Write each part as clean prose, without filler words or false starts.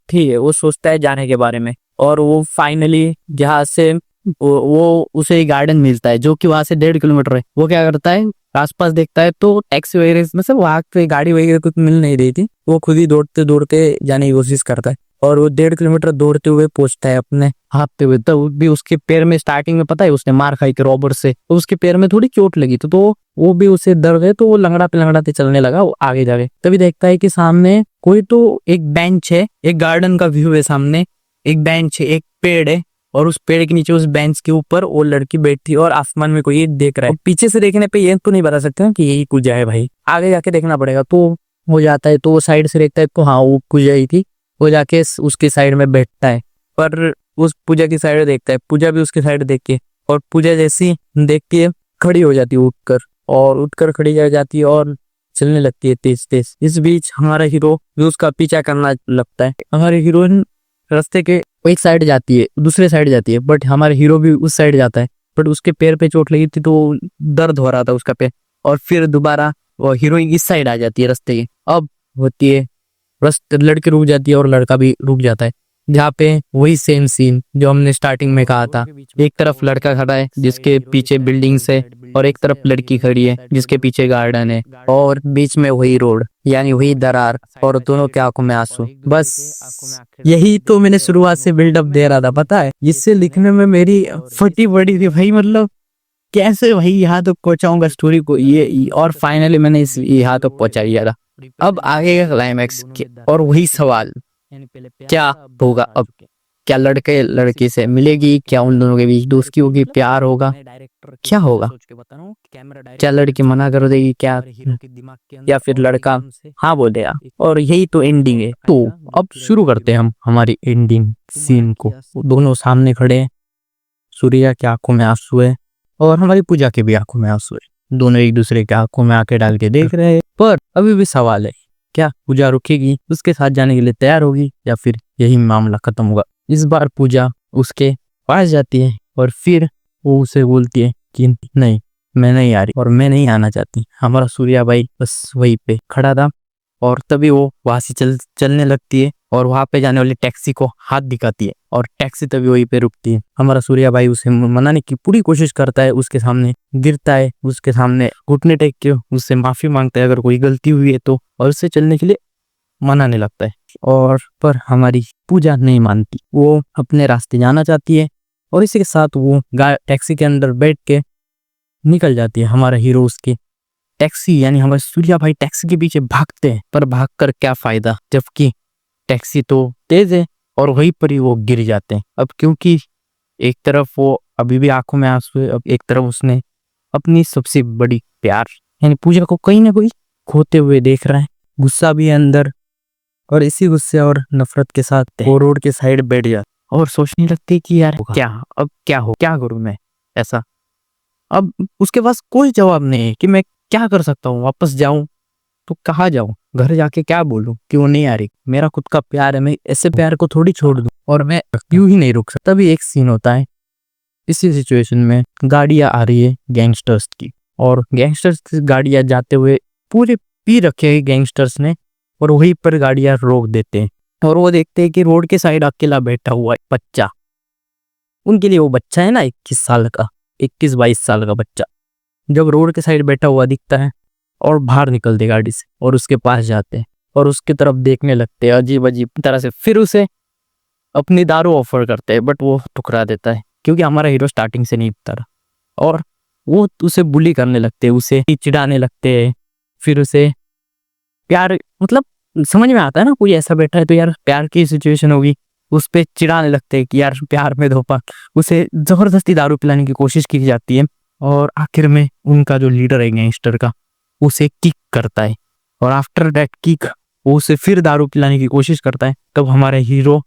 थी वो सोचता है जाने के बारे में, और वो फाइनली जहाँ से वो उसे गार्डन मिलता है जो कि वहां से 1.5 किलोमीटर है। वो क्या करता है, आसपास देखता है तो टैक्सी वगैरह मतलब वहां पे गाड़ी वगैरह कुछ मिल नहीं रही थी। वो खुद ही दौड़ते दौड़ते जाने की कोशिश करता है, और वो 1.5 किलोमीटर दौड़ते हुए पहुंचता है अपने हाँफते हुए। तो भी उसके पैर में स्टार्टिंग में पता है उसने मार खाई के रॉबर से, तो उसके पैर में थोड़ी चोट लगी, तो वो भी उसे दर्द है, तो वो लंगड़ा पे लंगड़ाते चलने लगा वो आगे जाके। तभी देखता है कि सामने कोई तो एक बेंच है, एक गार्डन का व्यू है सामने, एक बेंच है, एक पेड़ है, और उस पेड़ के नीचे उस बेंच के ऊपर वो लड़की बैठी और आसमान में कोई देख रहा है। पीछे से देखने पे ये तो नहीं बता सकते ना कि यही पूजा है भाई, आगे जाके देखना पड़ेगा। तो हो जाता है, तो वो साइड से देखता है तो हाँ वो पूजा ही थी। वो जाके उसके साइड में बैठता है, पर उस पूजा की साइड देखता है, पूजा भी उसकी साइड देख के, और पूजा जैसी देख के खड़ी हो जाती है उठकर खड़ी हो जाती है और चलने लगती है तेज तेज। इस बीच हमारा हीरो भी उसका पीछा करना लगता है। हमारे हीरोइन रास्ते के एक साइड जाती है, दूसरे साइड जाती है, बट हमारा हीरो भी उस साइड जाता है, बट उसके पैर पे चोट लगी थी तो दर्द हो रहा था उसका पैर। और फिर दोबारा वो हीरोइन इस साइड आ जाती है रास्ते के। अब होती है रास्ते, लड़की रुक जाती है और लड़का भी रुक जाता है, जहाँ पे वही सेम सीन जो हमने स्टार्टिंग में कहा था। एक तरफ लड़का खड़ा है जिसके पीछे बिल्डिंग्स है, और एक तरफ लड़की खड़ी है जिसके पीछे गार्डन है, और बीच में वही रोड यानी वही दरार, और दोनों के आंखों में आंसू। बस यही तो मैंने शुरुआत से बिल्डअप दे रहा था, पता है इससे लिखने में मेरी फटी पड़ी थी भाई। मतलब कैसे भाई यहाँ तक पहुंचाऊंगा स्टोरी को, ये और फाइनली मैंने इस यहाँ तक पहुंचा दिया था। अब आगे का क्लाइमैक्स और वही सवाल, क्या होगा अब? क्या लड़के लड़की से मिलेगी? क्या उन दोनों के बीच दोस्ती होगी, प्यार होगा? क्या होगा? क्या लड़की मना कर देगी क्या, या फिर लड़का हाँ बोल देगा? और यही तो एंडिंग है। तो अब शुरू करते हैं हम हमारी एंडिंग सीन को। दोनों सामने खड़े हैं, सूर्या की आंखों में आंसू है और हमारी पूजा की भी आंखों में आंसू है। दोनों एक दूसरे की आंखों में आंखें डाल के देख रहे हैं। पर अभी भी सवाल है, क्या पूजा रुकेगी, उसके साथ जाने के लिए तैयार होगी, या फिर यही मामला खत्म होगा? इस बार पूजा उसके पास जाती है और फिर वो उसे बोलती है कि नहीं मैं नहीं आ रही और मैं नहीं आना चाहती। हमारा सूर्या भाई बस वहीं पे खड़ा था, और तभी वो वहां से चलने लगती है और वहां पे जाने वाली टैक्सी को हाथ दिखाती है, और टैक्सी तभी वहीं पे रुकती है। हमारा सूर्या भाई उसे मनाने की पूरी कोशिश करता है, उसके सामने गिरता है, उसके सामने घुटने टेक के उससे माफी मांगता है अगर कोई गलती हुई है तो, और उससे चलने के लिए मनाने लगता है। और पर हमारी पूजा नहीं मानती, वो अपने रास्ते जाना चाहती है, और इसी के साथ वो टैक्सी के अंदर बैठ के निकल जाती है। हमारा हीरो उसकी टैक्सी यानी हमारे सूर्या भाई टैक्सी के पीछे भागते हैं, पर भागकर क्या फायदा जबकि टैक्सी तो तेज है, और वहीं पर ही वो गिर जाते हैं। अब क्योंकि एक तरफ वो अभी भी आंखों में आंसू है, अब एक तरफ उसने अपनी सबसे बड़ी प्यार यानी पूजा को कहीं ना कहीं खोते हुए देख रहा है, गुस्सा भी है अंदर, और इसी गुस्से और नफरत के साथ वो रोड के साइड बैठ जाता और सोचने लगती कि यार क्या करूं मैं ऐसा। अब उसके पास कोई जवाब नहीं है कि मैं क्या कर सकता हूँ, वापस जाऊं तो कहाँ जाऊं, घर जाके क्या बोलूं कि वो नहीं आ रही, मेरा खुद का प्यार है, मैं ऐसे प्यार को थोड़ी छोड़ दूं, और मैं यूं ही नहीं रुक सकता। तभी एक सीन होता है, इसी सिचुएशन में गाड़ियां आ रही है गैंगस्टर्स की, और गैंगस्टर्स की गाड़ियां जाते हुए पूरे पी रखे हैं गैंगस्टर्स ने, और वहीं पर गाड़ियां रोक देते हैं, और वो देखते हैं कि रोड के साइड अकेला बैठा हुआ है बच्चा। उनके लिए वो बच्चा है ना 21 साल का, 21-22 साल का बच्चा, जब रोड के साइड बैठा हुआ दिखता है और बाहर निकलते गाड़ी से और उसके पास जाते हैं और उसकी तरफ देखने लगते हैं अजीब अजीब तरह से। फिर उसे अपनी दारू ऑफर करते हैं, बट वो ठुकरा देता है क्योंकि हमारा हीरो स्टार्टिंग से नहीं पता रहा, और वो उसे बुली करने लगते हैं, उसे चिढ़ाने लगते हैं। फिर उसे प्यार मतलब समझ में आता है ना, कोई ऐसा बैठा है तो यार प्यार की सिचुएशन होगी, उस पे चिढ़ाने लगते हैं कि यार प्यार में धोखा। उसे जबरदस्ती दारू पिलाने की कोशिश की जाती है, और आखिर में उनका जो लीडर है गैंगस्टर का उसे किक करता है, और आफ्टर दैट किक वो उसे फिर दारू पिलाने की कोशिश करता है। तब हमारा हीरो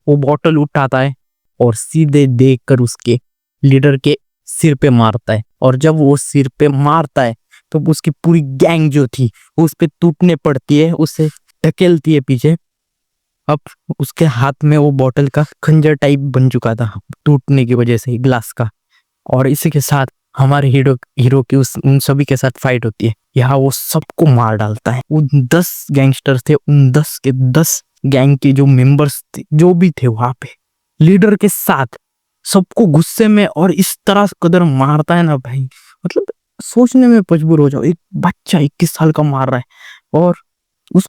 वो बोतल उठाता है और सीधे देखकर उसके लीडर के सिर पे मारता है, और जब वो सिर पे मारता है तो उसकी पूरी गैंग जो थी उस पे टूटने पड़ती है, उसे धकेलती है पीछे। अब उसके हाथ में वो बोतल का खंजर टाइप बन चुका था टूटने की वजह से ग्लास का, और इसी के साथ हमारे हीरो की उन सभी के साथ फाइट होती है। यहाँ वो सबको मार डालता है। उन 10 गैंगस्टर थे, उन 10 के 10 गैंग के जो मेंबर्स थे, जो भी थे वहां पे, लीडर के साथ सबको गुस्से में और इस तरह कदर मारता है ना भाई, मतलब सोचने में मजबूर हो जाओ। एक बच्चा 21 साल का मार रहा है, और उस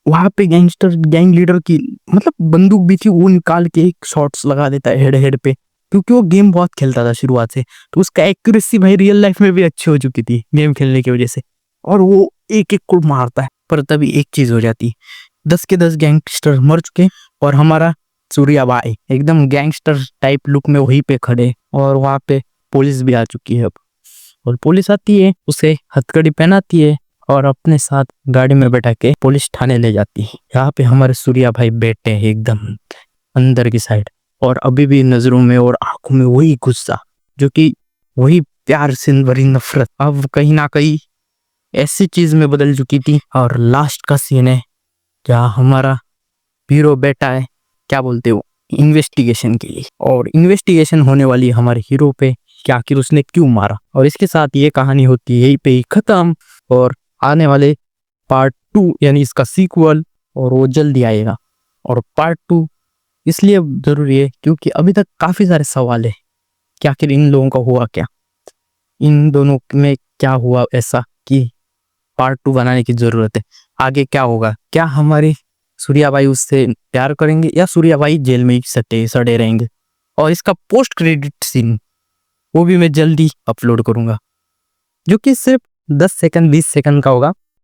वहां पे गैंग लीडर की मतलब बंदूक भी थी, वो निकाल के एक शॉट्स लगा देता है हेड हेड पे, क्योंकि वो गेम बहुत खेलता था शुरुआत से, तो उसका एक्यूरेसी भाई रियल लाइफ में भी अच्छी हो चुकी थी गेम खेलने की वजह से, और वो एक एक को मारता है। पर तभी एक चीज हो जाती, 10 के 10 गैंगस्टर मर चुके, और हमारा सूर्या भाई एकदम गैंगस्टर टाइप लुक में वहीं पे खड़े, और वहां पे पुलिस भी आ चुकी है अब, और पुलिस आती है, उसे हथकड़ी पहनाती है और अपने साथ गाड़ी में बैठा के पुलिस थाने ले जाती है। यहाँ पे हमारे सूर्या भाई बैठे हैं एकदम अंदर की साइड, और अभी भी नजरों में और आंखों में वही गुस्सा, जो कि वही प्यार से भरी नफरत अब कहीं ना कहीं ऐसी चीज में बदल चुकी थी। और लास्ट का सीन है जहाँ हमारा हीरो बैठा है, क्या बोलते हो, इन्वेस्टिगेशन के लिए, और इन्वेस्टिगेशन होने वाली है हमारे हीरो पे कि आखिर उसने क्यों मारा। और इसके साथ ये कहानी होती है यहीं पे ही खत्म, और आने वाले पार्ट 2 यानी इसका सीक्वल, और वो जल्दी आएगा। और पार्ट 2 इसलिए जरूरी है क्योंकि अभी तक काफी सारे सवाल है कि आखिर इन लोगों का हुआ क्या, इन दोनों में क्या हुआ ऐसा कि पार्ट 2 बनाने की जरूरत है। आगे क्या होगा, क्या हमारे सूर्या भाई उससे प्यार करेंगे या सूर्या भाई जेल में ही सड़े रहेंगे। और इसका पोस्ट क्रेडिट सीन वो भी मैं जल्दी अपलोड करूंगा, जो कि सिर्फ 10 सेकंड 20 सेकंड का होगा,